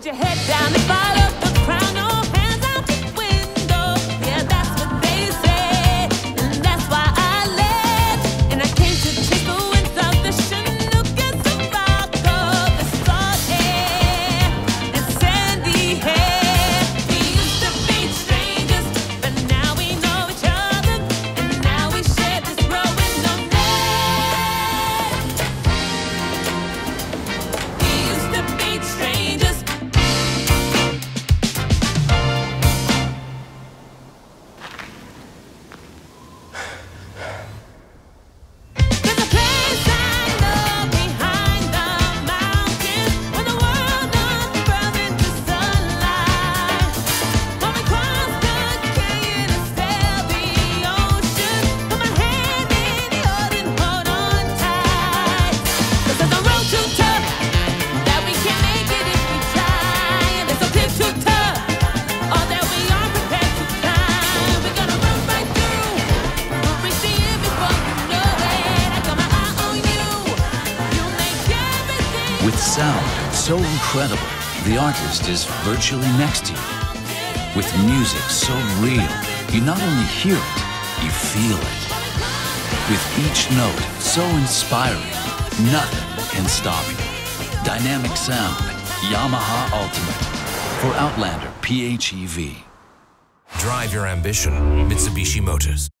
Put your head down and follow the crown, no hands out the window. Yeah, that's what they say, and that's why I left. And I came to chase the winds of the Chinook and the rock of the salt air and sandy hair. We used to be strangers, but now we know each other, and now we share this growing numbness. We used to be strangers. There's a place I know behind the mountains where the world unfurls into sunlight. When we cross the canyon and sail the ocean, put my hand in yours and hold on tight. 'Cause there's a road too tough that we can't make it if we try, and there's a cliff too tough, or that we aren't prepared to climb. We're gonna run right through, we'll reach the end before you know it. I got my eye on you, you make everything. With sound so incredible, the artist is virtually next to you. With music so real, you not only hear it, you feel it. With each note so inspiring, nothing can stop you. Dynamic Sound, Yamaha Ultimate, for Outlander PHEV. Drive your ambition, Mitsubishi Motors.